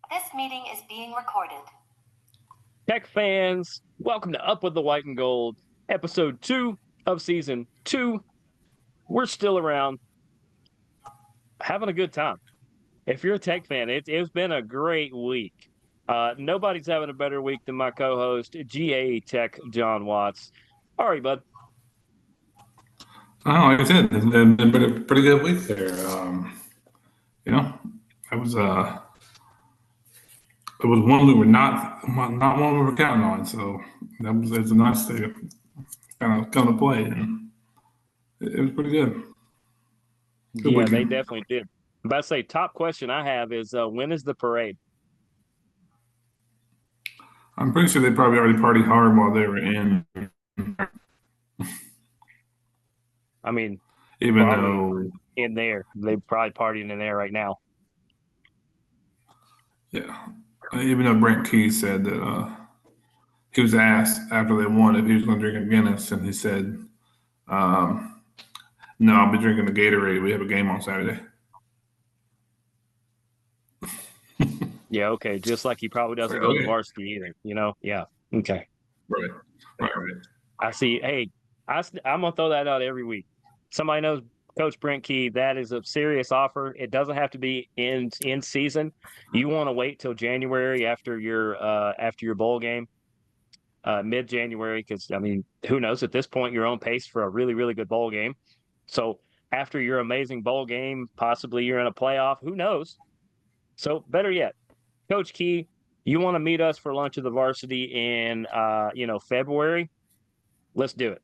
This meeting is being recorded. Tech fans, welcome to Up with the White and Gold, episode 2 of season 2. We're still around, having a good time. If you're a Tech fan, it's been a great week. Nobody's having a better week than my co-host, GaTechJon Watts. All right, bud. Oh, like I said, it's been a pretty good week there. You know, it was one we were not one we were counting on, so it's a nice to kind of come to play, and it was pretty good. Good Yeah, they weekend. definitely did. I'm about to say, top question I have is when is the parade? I'm pretty sure they probably already partied hard while they were in, I mean, even probably though, in there. They're probably partying in there right now. yeah, even though Brent Key said that he was asked after they won if he was going to drink a Guinness, and he said, um, "No, I'll be drinking the Gatorade. We have a game on Saturday." Yeah, okay. Just like he probably doesn't go to the Okay, varsity either, you know? Yeah, okay. right, right. I see. Hey, I'm gonna throw that out every week. Somebody knows Coach Brent Key. That is a serious offer. It doesn't have to be in season. You want to wait till January after your bowl game, mid January, because I mean, who knows? At this point, you're on pace for a really really good bowl game. So after your amazing bowl game, possibly you're in a playoff. Who knows? So better yet, Coach Key, you want to meet us for lunch at the varsity in February? Let's do it.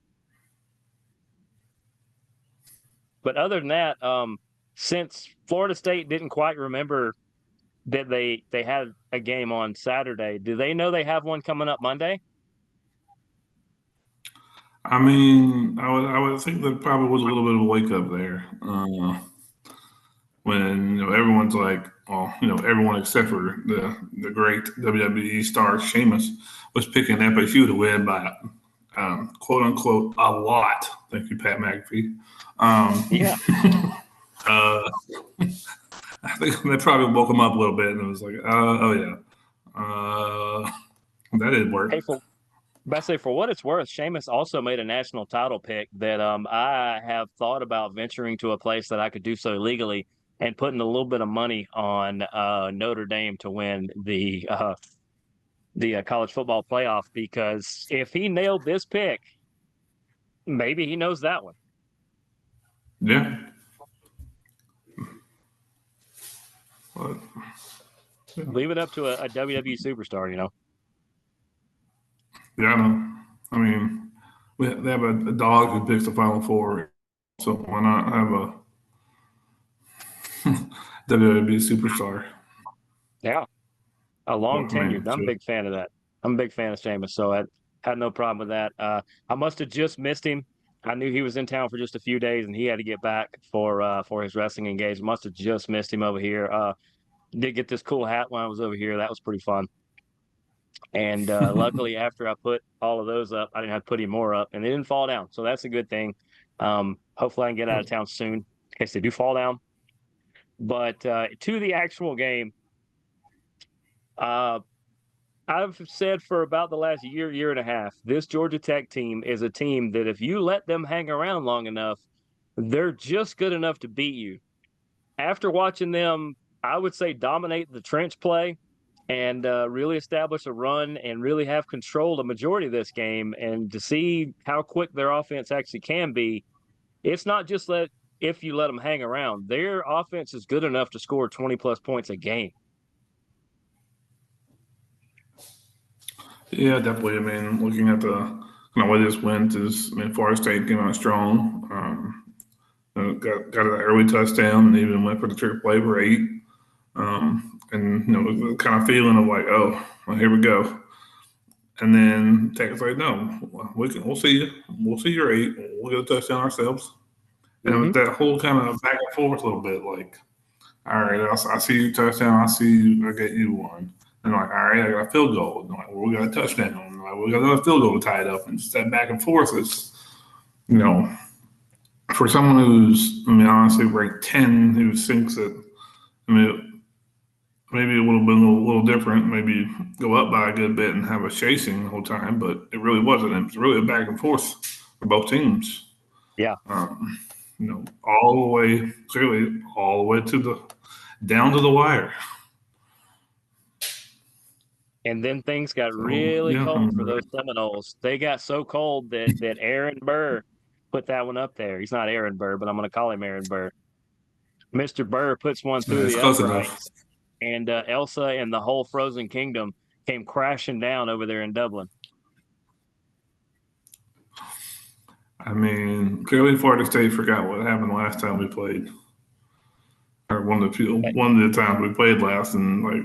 But other than that, since Florida State didn't quite remember that they had a game on Saturday, do they know they have one coming up Monday? I mean, I would think there probably was a little bit of a wake up there when everyone's like, well, everyone except for the great WWE star Sheamus was picking FSU to win by quote unquote a lot. Thank you, Pat McAfee. Yeah. uh, I think that probably woke him up a little bit, and it was like, oh yeah, that didn't work. Hey, for what it's worth, Sheamus also made a national title pick that I have thought about venturing to a place that I could do so legally and putting a little bit of money on Notre Dame to win the college football playoff, because if he nailed this pick, maybe he knows that one. Yeah. But, yeah. Leave it up to a WWE superstar, you know. Yeah, I know. I mean, they have a dog who picks the Final Four, so why not have a WWE superstar? Yeah, a Well, long I mean, tenured. I'm a so, big fan of that. I'm a big fan of Sheamus, so I had no problem with that. I must have just missed him. I knew he was in town for just a few days, and he had to get back for his wrestling engagement. Must have just missed him over here. Did get this cool hat when I was over here. That was pretty fun. And luckily, after I put all of those up, I didn't have to put any more up, and they didn't fall down. So that's a good thing. Hopefully, I can get out of town soon in case they do fall down. But to the actual game, uh, I've said for about the last year and a half, this Georgia Tech team is a team that if you let them hang around long enough, they're just good enough to beat you. After watching them, I would say dominate the trench play and really establish a run and really have control the majority of this game, and to see how quick their offense actually can be, it's not just if you let them hang around. Their offense is good enough to score 20-plus points a game. yeah, definitely. I mean, looking at the kind of way this went is, I mean, Florida State came out strong. Got an early touchdown and even went for the trick play for 8. And the kind of feeling of like, oh, well, here we go. And then Tech's like, no, we'll see you. We'll see your 8. We'll get a touchdown ourselves. And it was that whole kind of back and forth a little bit, like, all right, I see you touchdown, I see you, I get you one. And like, all right, I got a field goal. And like, well, we got a touchdown. And like, we got another field goal to tie it up. And just that back and forth is, for someone who's, I mean, honestly, ranked 10, who thinks that, I mean, maybe it would have been a little different. Maybe go up by a good bit and have a chasing the whole time, but it really wasn't. It was really a back and forth for both teams. Yeah. All the way, clearly, all the way down to the wire. And then things got So, really yeah, cold for those Seminoles. They got so cold that Aaron Burr put that one up there. He's not Aaron Burr, but I'm going to call him Aaron Burr. Mr. Burr puts one through it's the close enough. uprights, and Elsa and the whole Frozen Kingdom came crashing down over there in Dublin. I mean, clearly Florida State forgot what happened last time we played, or one of the times we played last, and like,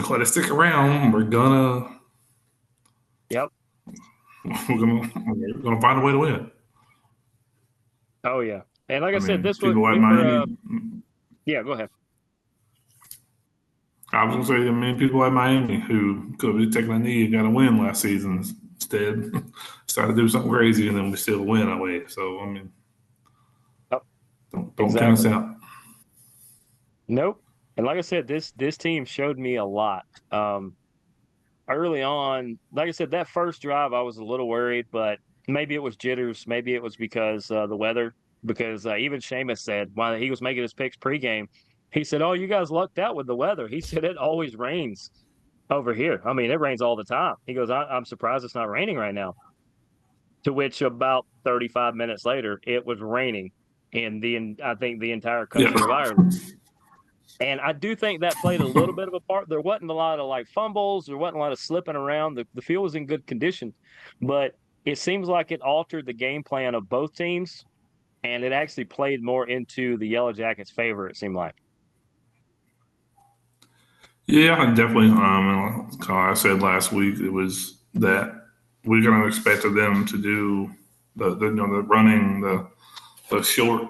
let it stick around. We're gonna find a way to win. Oh yeah, and like I said, this was people like Miami. Yeah, go ahead. I was gonna say, people like Miami who could have taken a knee and got a win last season instead started to do something crazy, and then we still win away. So don't count us out. Nope. And like I said, this team showed me a lot. Early on, like I said, that first drive I was a little worried, but maybe it was jitters, maybe it was because the weather. Because even Seamus said while he was making his picks pregame, he said, "Oh, you guys lucked out with the weather." He said it always rains over here. I mean, it rains all the time. He goes, I'm surprised it's not raining right now. To which about 35 minutes later, it was raining in I think the entire country of Ireland. And I do think that played a little bit of a part. There wasn't a lot of like fumbles. There wasn't a lot of slipping around. The field was in good condition, but it seems like it altered the game plan of both teams, and it actually played more into the Yellow Jackets' favor, it seemed like. Yeah, definitely. Like I said last week, it was that we kind of expected them to do the running, the short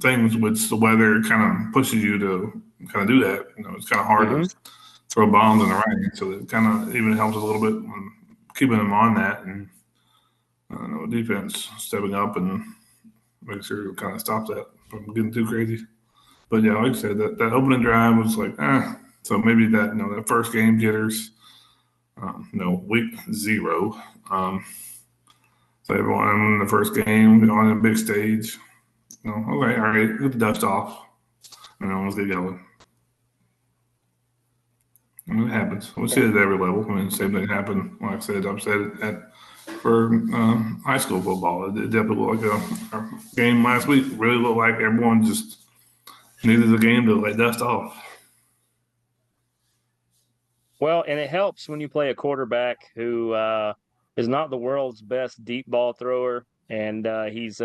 things, which the weather kind of pushes you to kind of do that. It's kind of hard to throw bombs in the rain, so it kind of even helps a little bit keeping them on that, and defense stepping up and make sure it kind of stops that from getting too crazy. But yeah, like I said, that opening drive was like, so maybe that first game jitters, week 0. So everyone in the first game on a big stage, okay, all right, get the dust off, and then let's get going. And it happens. We see it at every level. Same thing happened. Like I said, I've said it for high school football. It definitely looked like a game last week. Really looked like everyone just needed the game to let dust off. Well, and it helps when you play a quarterback who is not the world's best deep ball thrower, and he's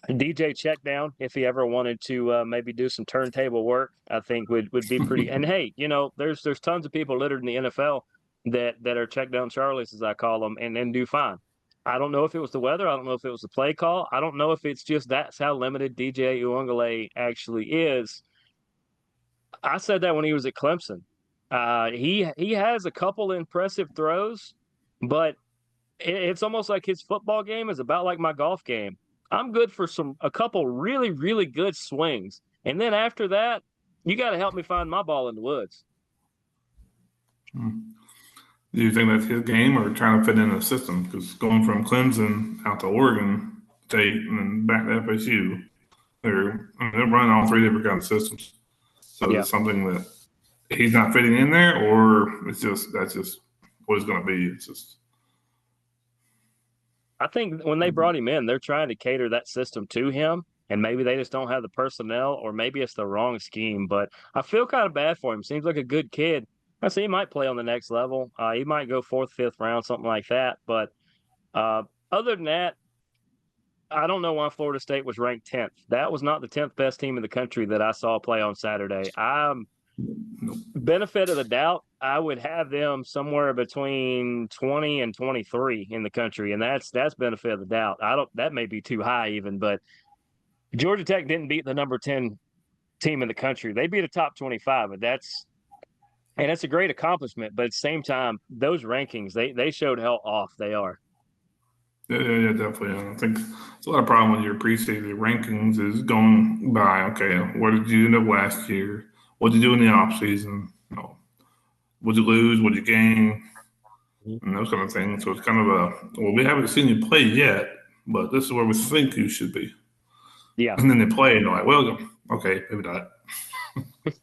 GaTechJon. If he ever wanted to maybe do some turntable work, I think would be pretty. And hey, there's tons of people littered in the NFL that are check down Charlies, as I call them, and do fine. I don't know if it was the weather. I don't know if it was the play call. I don't know if it's just that's how limited DJ Uiagalelei actually is. I said that when he was at Clemson. He has a couple impressive throws, but it's almost like his football game is about like my golf game. I'm good for a couple really, really good swings. And then after that, you got to help me find my ball in the woods. Do you think that's his game or trying to fit in a system? Because going from Clemson out to Oregon State and then back to FSU, they're running all 3 different kinds of systems. So it's something that he's not fitting in there, or that's just what it's going to be. It's just. I think when they brought him in, they're trying to cater that system to him, and maybe they just don't have the personnel, or maybe it's the wrong scheme. But I feel kind of bad for him. Seems like a good kid. I see he might play on the next level. He might go 4th, 5th round, something like that. But other than that, I don't know why Florida State was ranked 10th. That was not the 10th best team in the country that I saw play on Saturday. Benefit of the doubt, I would have them somewhere between 20 and 23 in the country, and that's benefit of the doubt. That may be too high even, but Georgia Tech didn't beat the number 10 team in the country. They beat a top 25, but that's a great accomplishment. But at the same time, those rankings, they showed how off they are. Yeah, definitely. I think it's a lot of problem with your preseason rankings is going by, okay, what did you end up last year? what'd you do in the off season? You know, what'd you lose? What'd you gain? And those kind of things. So it's kind of we haven't seen you play yet, but this is where we think you should be. Yeah. And then they play, and they're like, well, okay, maybe not.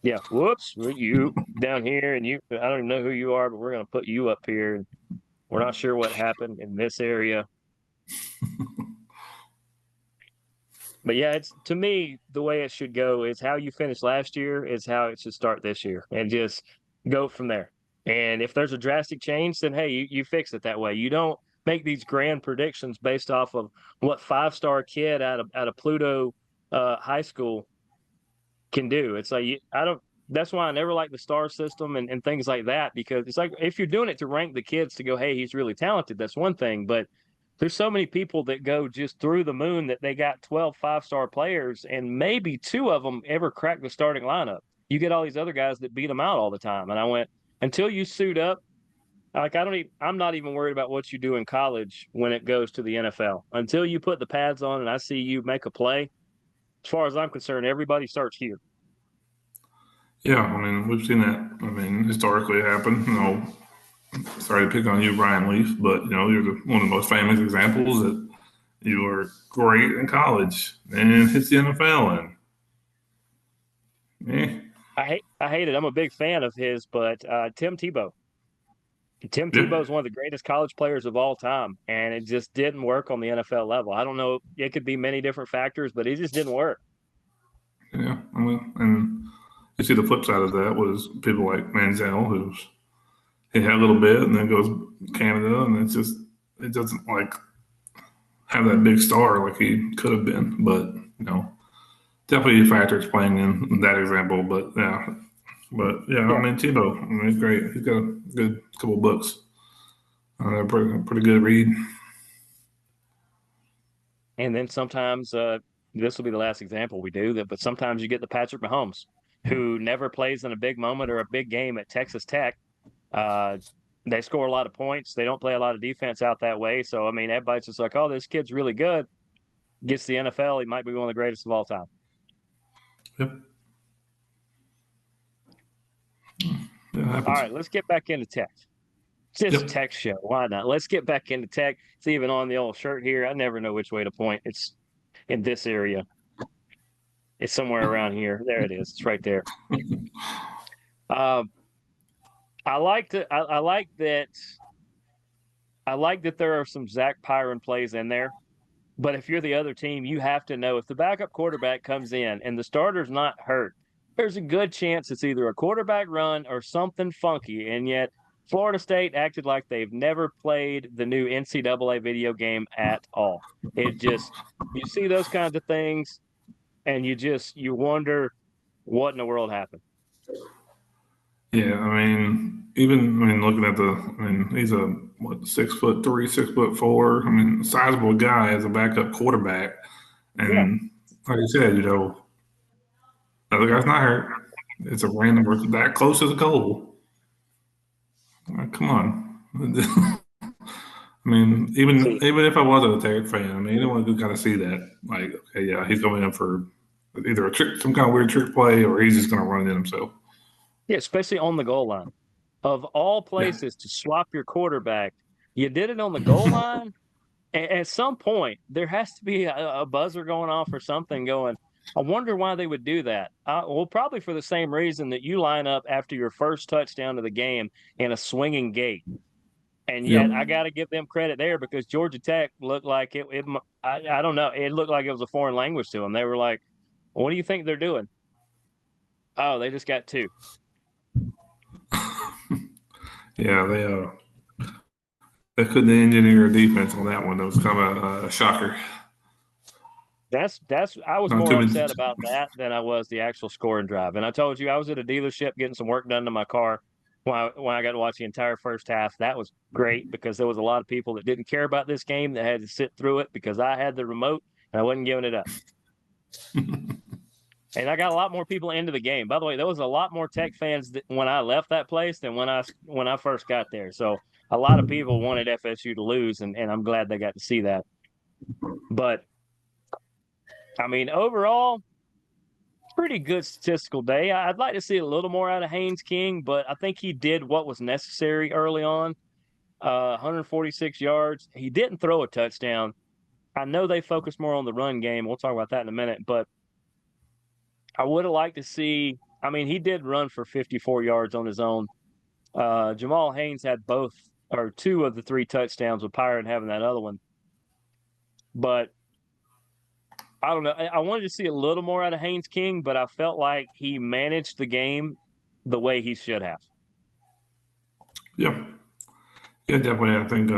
Yeah. Whoops. You down here, and I don't even know who you are, but we're going to put you up here. We're not sure what happened in this area. But yeah, it's to me, the way it should go is how you finished last year is how it should start this year and just go from there. And if there's a drastic change, then hey, you fix it that way. You don't make these grand predictions based off of what five-star kid out of Pluto high school can do. It's like I don't. That's why I never like the star system and things like that, because it's like if you're doing it to rank the kids to go, hey, he's really talented, that's one thing. But there's so many people that go just through the moon that they got 12 five-star players and maybe two of them ever crack the starting lineup. You get all these other guys that beat them out all the time. And I went, until you suit up, like I'm not even worried about what you do in college when it goes to the NFL. Until you put the pads on and I see you make a play, as far as I'm concerned, everybody starts here. Yeah, I mean, we've seen that. I mean, historically it happened. You know, sorry to pick on you, Brian Leaf, but you know, you're one of the most famous examples that you were great in college and hits the NFL and I hate it. I'm a big fan of his, but Tim Tebow. Tim yeah, Tebow is one of the greatest college players of all time, and it just didn't work on the NFL level. I don't know. It could be many different factors, but it just didn't work. yeah. I mean, and you see the flip side of that was people like Manziel, who's he had a little bit and then goes Canada, and it doesn't like have that big star like he could have been. But you know, definitely factors playing in that example. But yeah, I Yeah. mean Tebow, I mean, he's great. He's got a good couple books. They're pretty good read. And then sometimes this will be the last example we do that, but sometimes you get the Patrick Mahomes, who never plays in a big moment or a big game at Texas Tech. Uh, they score a lot of points. They don't play a lot of defense out that way. So I mean, everybody's just like, "Oh, this kid's really good." Gets the NFL, he might be one of the greatest of all time. Yep. That All happens. right, let's get back into Tech. It's just a Yep. Tech show. Why not? Let's get back into Tech. It's even on the old shirt here. I never know which way to point. It's in this area. It's somewhere around here. There it is. It's right there. Um, I like to. I like that. I like that there are some Zach Pyron plays in there. But if you're the other team, you have to know if the backup quarterback comes in and the starter's not hurt, there's a good chance it's either a quarterback run or something funky. And yet, Florida State acted like they've never played the new NCAA video game at all. It just, you see those kinds of things and you wonder what in the world happened. Yeah, looking at he's a what 6'3", 6'4". I mean, sizable guy as a backup quarterback, Yeah. and like you said, you know, the other guy's not hurt. It's a random person that close to the goal. Come on. I mean, See, even if I wasn't a Tech fan, I mean, anyone could kind of see that. Like, okay, yeah, he's going in for either a trick, some kind of weird trick play, or he's just going to run it in himself. yeah, especially on the goal line. Of all Yeah. places to swap your quarterback, you did it on the goal line. At some point, there has to be a buzzer going off or something going. I wonder why they would do that. Well, probably for the same reason that you line up after your first touchdown of the game in a swinging gate. And yet, I Yep. got to give them credit there because Georgia Tech looked like I don't know. It looked like it was a foreign language to them. They were like, "What do you think they're doing?" Oh, they just got two. Yeah, they couldn't engineer a defense on that one. That was kind of a shocker. That's I was Not too more many. upset about that than I was the actual scoring drive. And I told you I was at a dealership getting some work done to my car when I got to watch the entire first half. That was great because there was a lot of people that didn't care about this game that had to sit through it because I had the remote and I wasn't giving it up. And I got a lot more people into the game. By the way, there was a lot more Tech fans when I left that place than when I first got there. So a lot of people wanted FSU to lose, and I'm glad they got to see that. But I mean, overall, pretty good statistical day. I'd like to see a little more out of Haynes King, but I think he did what was necessary early on. 146 yards. He didn't throw a touchdown. I know they focus more on the run game. We'll talk about that in a minute, but I would have liked to see. I mean, he did run for 54 yards on his own. Jamal Haynes had both or two of the three touchdowns, with Pirate having that other one. But I don't know. I wanted to see a little more out of Haynes King, but I felt like he managed the game the way he should have. Yeah. Yeah, definitely. I think,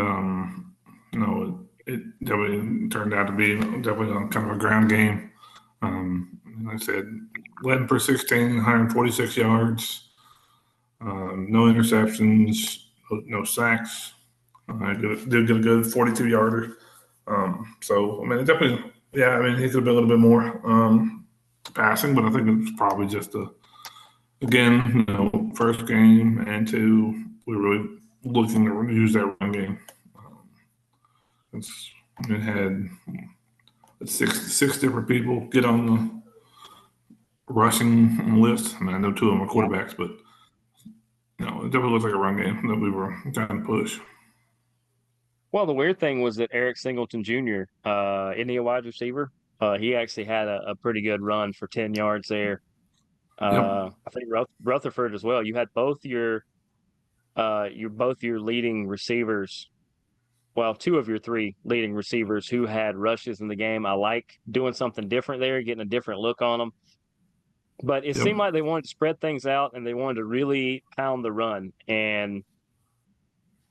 it definitely turned out to be definitely kind of a ground game. Like I said, 11 for 16, 146 yards, no interceptions, no sacks. Did get a good 42 yarder. So, I mean, it definitely, yeah, I mean, he could have been a little bit more passing, but I think it's probably just again, first game, and two, we're really looking to use that run game. It had six different people get on the rushing list. I mean, I know two of them are quarterbacks, but it definitely looks like a run game that we were trying to push. Well, the weird thing was that Eric Singleton Jr., isn't he a wide receiver? He actually had a pretty good run for 10 yards there. Yep. I think Rutherford as well. You had both your leading receivers. Well, two of your three leading receivers who had rushes in the game. I like doing something different there, getting a different look on them. But it Yep. seemed like they wanted to spread things out and they wanted to really pound the run. And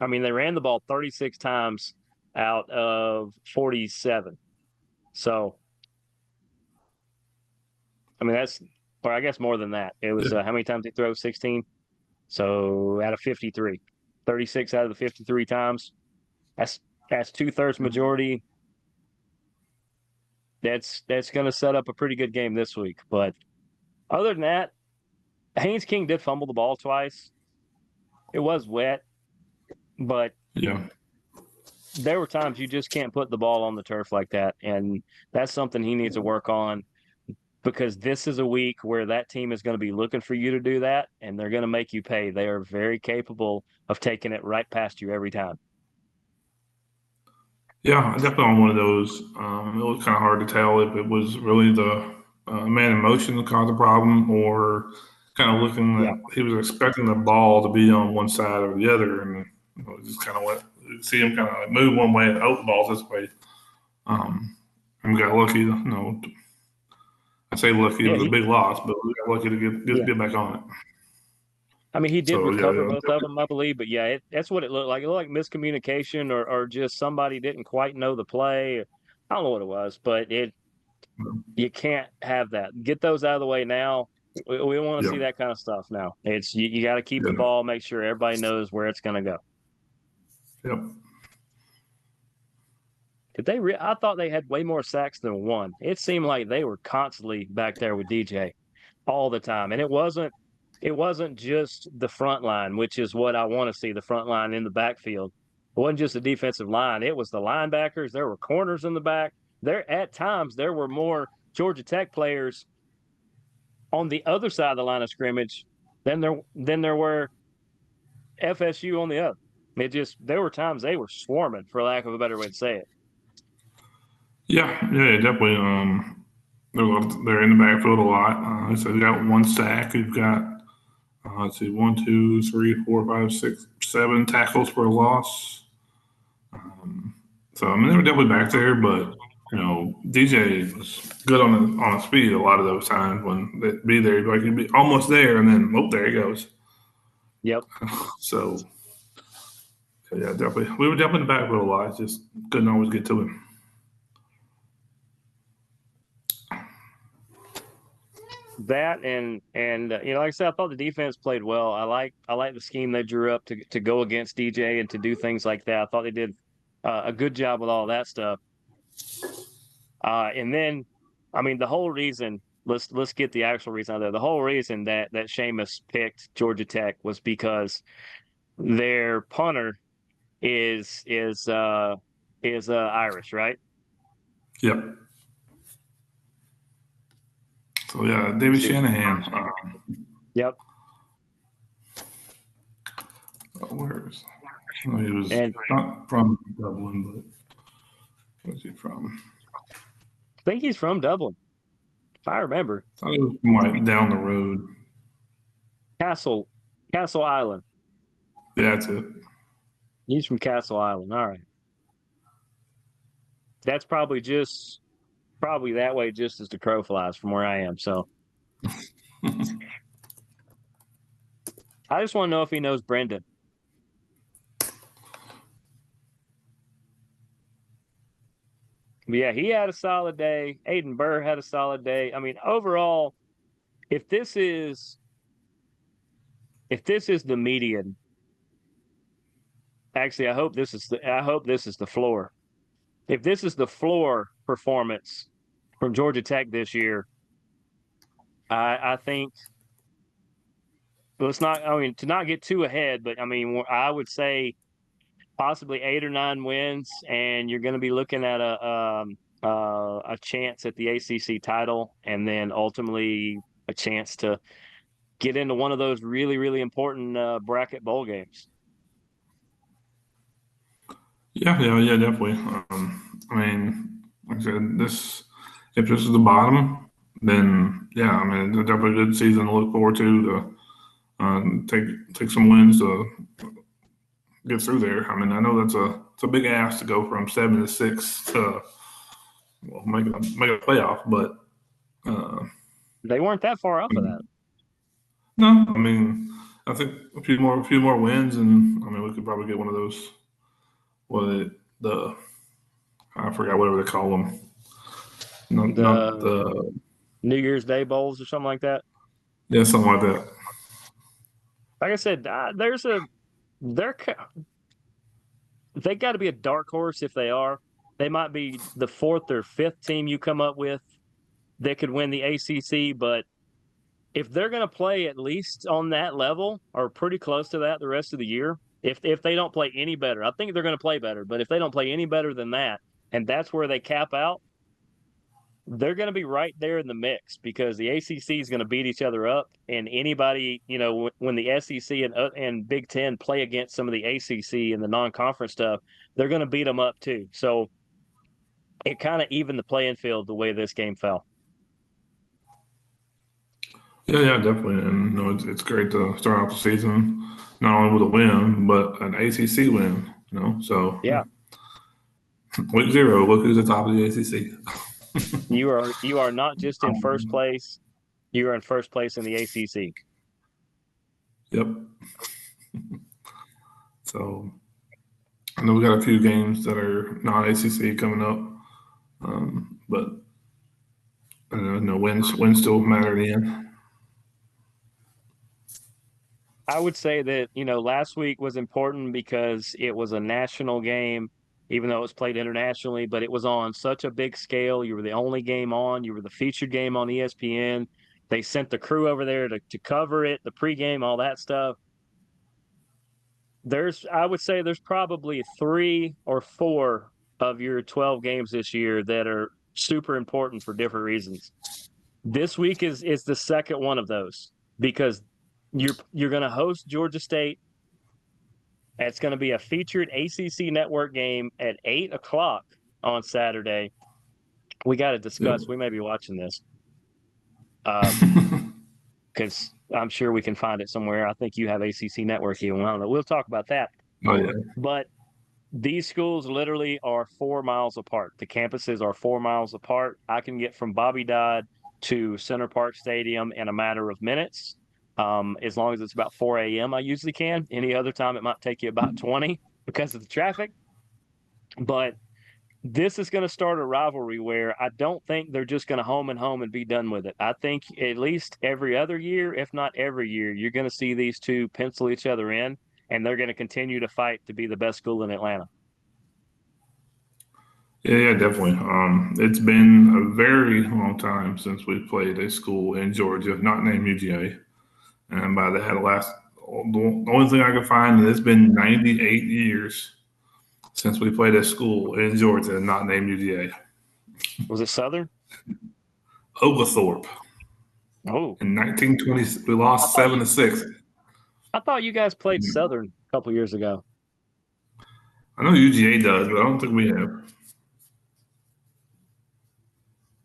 I mean, they ran the ball 36 times out of 47. So, I mean, or I guess more than that. It was Yeah. how many times they throw? 16. So out of 53, 36 out of the 53 times. That's 2/3 majority. That's going to set up a pretty good game this week. But other than that, Haynes King did fumble the ball twice. It was wet, but Yeah. there were times you just can't put the ball on the turf like that. And that's something he needs to work on, because this is a week where that team is going to be looking for you to do that, and they're going to make you pay. They are very capable of taking it right past you every time. Yeah, definitely on one of those. It was kind of hard to tell if it was really the man in motion that caused the problem, or kind of looking Yeah. that he was expecting the ball to be on one side or the other, and just kind of see him kind of like move one way and oh, the ball's this way. And we got lucky. I say lucky; it Yeah. was a big loss, but we got lucky to Yeah. get back on it. I mean, he did So recover yeah, both of them, I believe, but yeah, that's what it looked like. It looked like miscommunication, or just somebody didn't quite know the play. I don't know what it was, but you can't have that. Get those out of the way now. We don't want to yeah, see that kind of stuff now. It's you got to keep the yeah, ball, make sure everybody knows where it's going to go. yep. I thought they had way more sacks than one. It seemed like they were constantly back there with DJ all the time, and it wasn't just the front line, which is what I want to see, the front line in the backfield. It wasn't just the defensive line. It was the linebackers. There were corners in the back. At times there were more Georgia Tech players on the other side of the line of scrimmage than there were FSU on the other. There were times they were swarming, for lack of a better way to say it. Yeah, definitely. They're in the backfield a lot. So they got one sack. We've got let's see, 1, 2, 3, 4, 5, 6, 7 tackles for a loss. So I mean, they were definitely back there, but DJ was good on the speed a lot of those times when they'd be there. He'd be almost there, and then there he goes. Yep. So yeah, definitely, we were definitely in the backfield a lot. Just couldn't always get to him. That and like I said, I thought the defense played well. I like the scheme they drew up to go against DJ and to do things like that. I thought they did a good job with all that stuff. And then, I mean, the whole reason let's get the actual reason out there. The whole reason that Seamus picked Georgia Tech was because their punter is Irish, right? Yep. So yeah, David See. Shanahan. Yep. Where's he was And not from Dublin, but where's he from? I think he's from Dublin, if I remember. I thought he was from like down the road. Castle Island. Yeah, that's it. He's from Castle Island. All right. That's probably that way just as the crow flies from where I am. So I just want to know if he knows Brendan. But yeah, he had a solid day. Aiden Burr had a solid day. I mean, overall, if this is the median, actually, I hope this is the floor. If this is the floor performance from Georgia Tech this year, I think to not get too ahead, but I mean, I would say possibly 8 or 9 wins, and you're going to be looking at a chance at the ACC title, and then ultimately a chance to get into one of those really, really important bracket bowl games. Yeah, definitely. I mean, like I said, if this is the bottom, then yeah, I mean, it's definitely a good season to look forward to take some wins to get through there. I mean, I know it's a big ask to go from 7-6 to make a playoff, but They weren't that far off of that. no, I mean, I think a few more wins, and I mean, we could probably get one of those. I forgot whatever they call them. Not the New Year's Day bowls or something like that. Yeah, something like that. Like I said, they got to be a dark horse if they are. They might be the 4th or 5th team you come up with that could win the ACC, but if they're going to play at least on that level or pretty close to that the rest of the year, if they don't play any better, I think they're going to play better, but if they don't play any better than that, and that's where they cap out, they're going to be right there in the mix because the ACC is going to beat each other up, and anybody, when the SEC and Big Ten play against some of the ACC and the non-conference stuff, they're going to beat them up too. So it kind of evened the playing field the way this game fell. Yeah, definitely. And it's great to start off the season not only with a win, but an ACC win. So Yeah, week 0, look who's at the top of the ACC. you are not just in first place; you are in first place in the ACC. Yep. So I know we got a few games that are not ACC coming up, but I know wins still matter in the end. I would say that, last week was important because it was a national game, even though it was played internationally, but it was on such a big scale. You were the only game on, you were the featured game on ESPN. They sent the crew over there to cover it, the pregame, all that stuff. I would say there's probably 3 or 4 of your 12 games this year that are super important for different reasons. This week is the second one of those because you're going to host Georgia State. It's going to be a featured ACC network game at 8:00 on Saturday. We got to discuss. Yep. We may be watching this because I'm sure we can find it somewhere. I think you have ACC network even. I don't know. We'll talk about that. Oh yeah. But these schools literally are 4 miles apart. The campuses are 4 miles apart. I can get from Bobby Dodd to Center Park Stadium in a matter of minutes. As long as it's about 4 a.m., I usually can. Any other time, it might take you about 20 because of the traffic. But this is going to start a rivalry where I don't think they're just going to home and be done with it. I think at least every other year, if not every year, you're going to see these two pencil each other in, and they're going to continue to fight to be the best school in Atlanta. Yeah, definitely. It's been a very long time since we played a school in Georgia, not named UGA. And by that, the only thing I could find is it's been 98 years since we played a school in Georgia, not named UGA. Was it Southern? Oglethorpe. Oh, In 1920, we lost 7-6. I thought you guys played Southern a couple years ago. I know UGA does, but I don't think we have.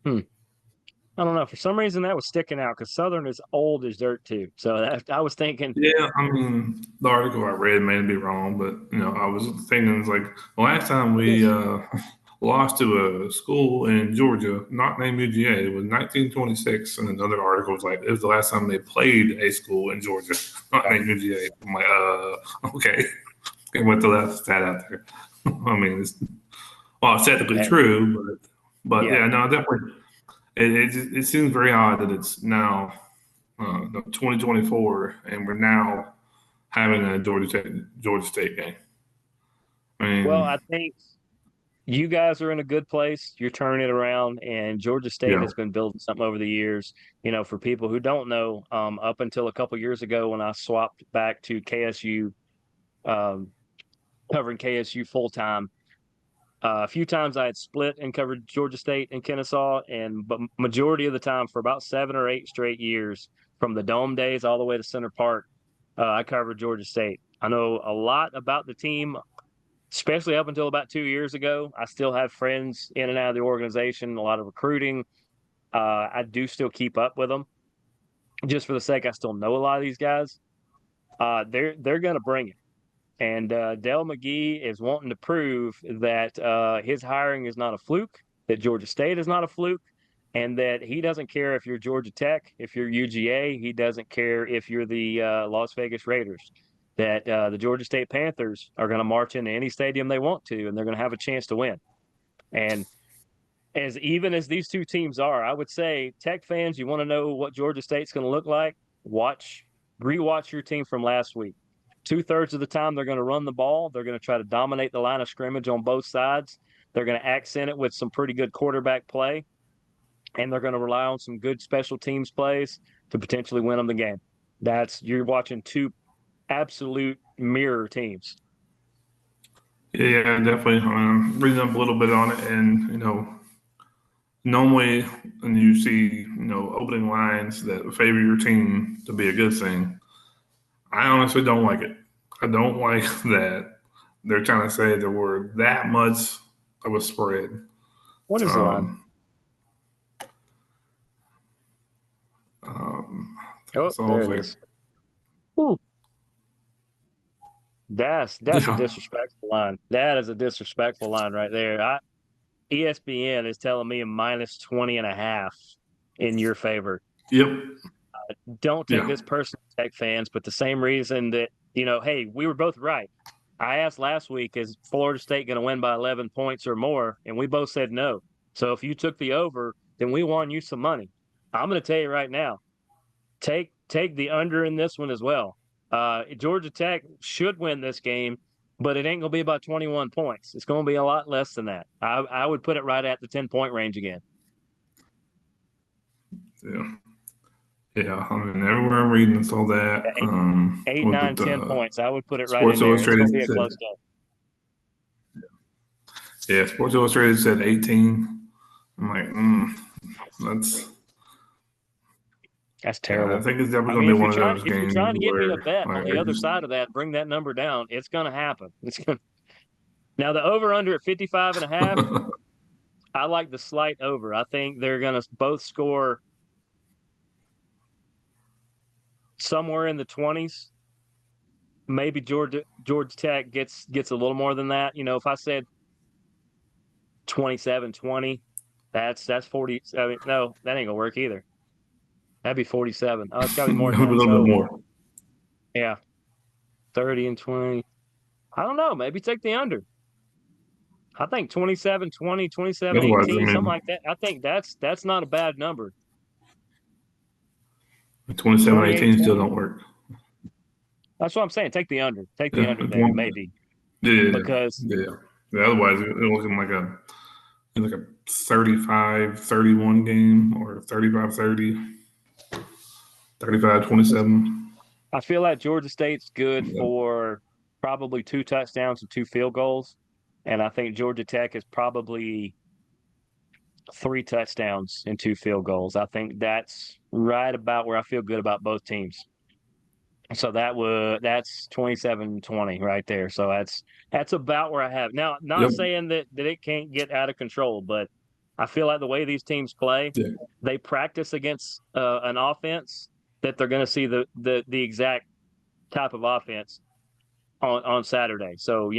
Hmm. I don't know. For some reason, that was sticking out because Southern is old as dirt too. So I was thinking, Yeah, I mean, the article I read may be wrong, but I was thinking it's like the last time we lost to a school in Georgia, not named UGA, it was 1926, and another article was like it was the last time they played a school in Georgia, not named UGA. I'm like, okay, they went to that stat out there. I mean, it's technically hey, true, but yeah. yeah, no, definitely. It seems very odd that it's now 2024 and we're now having a Georgia State game. I Well, mean, I think you guys are in a good place. You're turning it around, and Georgia State yeah, has been building something over the years. For people who don't know, up until a couple years ago when I swapped back to KSU, um, covering KSU full time. A few times I had split and covered Georgia State and Kennesaw, but majority of the time for about 7 or 8 straight years, from the Dome days all the way to Center Park, I covered Georgia State. I know a lot about the team, especially up until about 2 years ago. I still have friends in and out of the organization, a lot of recruiting. I do still keep up with them, just for the sake I still know a lot of these guys. They're going to bring it. And Dell McGee is wanting to prove that his hiring is not a fluke, that Georgia State is not a fluke, and that he doesn't care if you're Georgia Tech, if you're UGA. He doesn't care if you're the Las Vegas Raiders. That the Georgia State Panthers are going to march into any stadium they want to, and they're going to have a chance to win. And as even as these two teams are, I would say Tech fans, you want to know what Georgia State's going to look like? Rewatch your team from last week. 2/3 of the time, they're going to run the ball. They're going to try to dominate the line of scrimmage on both sides. They're going to accent it with some pretty good quarterback play, and they're going to rely on some good special teams plays to potentially win them the game. You're watching two absolute mirror teams. yeah, definitely. Reading up a little bit on it, and normally when you see opening lines that favor your team to be a good thing, I honestly don't like it. I don't like that they're trying to say that we're that much of a spread. What is the line? Um, I think Oh, it's all there it like, is. Ooh. That's a yeah, disrespectful line. That is a disrespectful line right there. ESPN is telling me a minus 20.5 in your favor. yep, Don't take yeah, this personally, Tech fans, but the same reason that, hey, we were both right. I asked last week, is Florida State going to win by 11 points or more? And we both said no. So if you took the over, then we won you some money. I'm going to tell you right now, take the under in this one as well. Georgia Tech should win this game, but it ain't going to be about 21 points. It's going to be a lot less than that. I would put it right at the 10-point range again. yeah. Yeah, I mean, everywhere I'm reading, it's all that. Eight, With 9, 10 the points. I would put it right Sports in there. It's going Illustrated to be a said, close game. yeah, Sports Illustrated said 18. I'm like, that's That's yeah. I terrible. think it's definitely I going mean, to be one of those if you're games trying to get me to where bet on like the other side of that, bring that number down. It's going to happen. Now the over under at 55.5. I like the slight over. I think they're going to both score somewhere in the 20s. Maybe Georgia Tech gets a little more than that. If I said 27-20, that's 40. I mean, no, that ain't gonna work either. That'd be 47. Oh, it's got to be more a than that. little bit So more. yeah, 30 and 20. I don't know. Maybe take the under. I think 27-20, Otherwise, I 27-18, something mean, like that. I think that's not a bad number. 27-18 still 28-20. don't work. That's what I'm saying. Take the under. Take the Yeah, under there, maybe. yeah, Because yeah. Yeah, otherwise, it'll look like a 35-31 game or 35-30, 35-27. I feel like Georgia State's good Yeah. for probably 2 touchdowns and 2 field goals. And I think Georgia Tech is probably 3 touchdowns and 2 field goals. I think that's right about where I feel good about both teams. So that's 27-20 right there. So that's about where I have. Now, not Yep. saying that it can't get out of control, but I feel like the way these teams play, Yeah. they practice against an offense that they're going to see the exact type of offense on Saturday. So,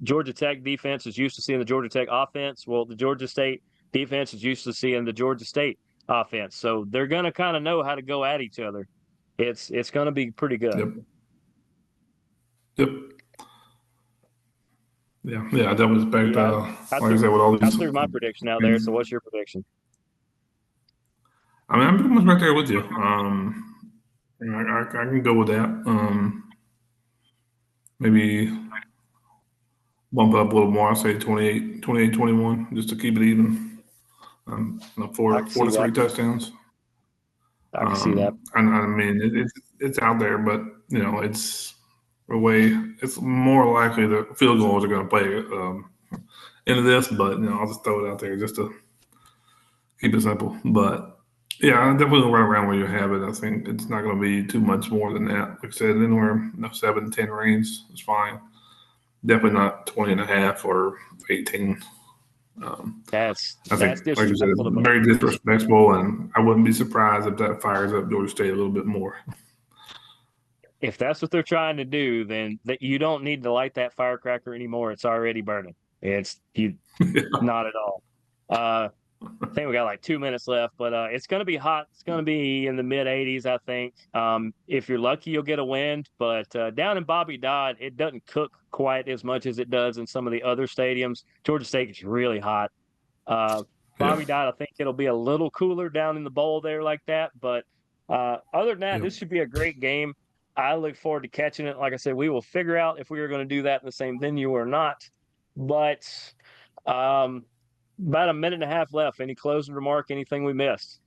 Georgia Tech defense is used to seeing the Georgia Tech offense. Well, the Georgia State defense is used to seeing the Georgia State offense. So they're going to kind of know how to go at each other. It's going to be pretty good. Yep. Yep. Yeah. Yeah. I definitely expect, Yeah, like I said, with all I these. threw my prediction out there. So what's your prediction? I mean, I'm pretty much right there with you. I can go with that. Maybe bump it up a little more. I'll say 28-21, just to keep it even. I Four can four see to three that. touchdowns. I can see that. And I mean, it's out there, but it's a way. It's more likely the field goals are going to play into this, but I'll just throw it out there just to keep it simple. But yeah, I definitely right around where you have it. I think it's not going to be too much more than that. Like I said, anywhere 7-10 range is fine. Definitely not 20 and a half or 18. That's I think, like you said, disrespectful to it's both very teams. disrespectful, and I wouldn't be surprised if that fires up Georgia State a little bit more. If that's what they're trying to do, then that you don't need to light that firecracker anymore. It's already burning. It's you not at all. I think we got like 2 minutes left, but it's going to be hot. It's going to be in the mid 80s, I think. If you're lucky, you'll get a wind. But down in Bobby Dodd, it doesn't cook quite as much as it does in some of the other stadiums. Georgia State is really hot. Yeah. Bobby Dodd, I think it'll be a little cooler down in the bowl there like that. But other than that, Yep. this should be a great game. I look forward to catching it. Like I said, we will figure out if we are going to do that in the same venue or not. But about a minute and a half left. Any closing remark? Anything we missed?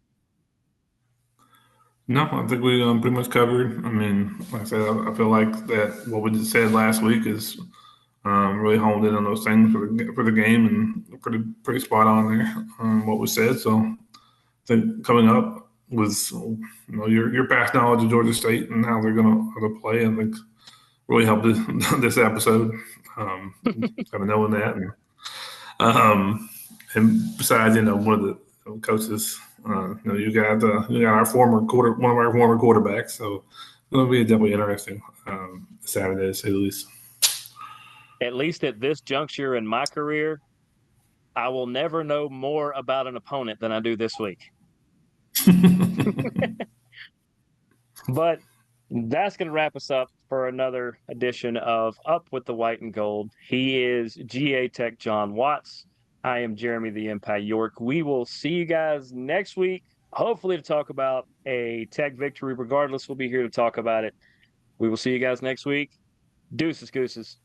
No, I think we pretty much covered. I mean, like I said, I feel like that what we just said last week is really honed in on those things for the game and pretty spot on there what was said. So I think coming up was your past knowledge of Georgia State and how they're going to play. I think really helped this episode, kind of knowing that. And besides, one of the coaches, you got our one of our former quarterbacks, so it'll be definitely interesting Saturday to say the least. At least at this juncture in my career, I will never know more about an opponent than I do this week. But that's going to wrap us up for another edition of Up with the White and Gold. He is GaTechJon Watts. I am Jeremy the Empire York. We will see you guys next week, hopefully to talk about a Tech victory. Regardless, we'll be here to talk about it. We will see you guys next week. Deuces, gooses.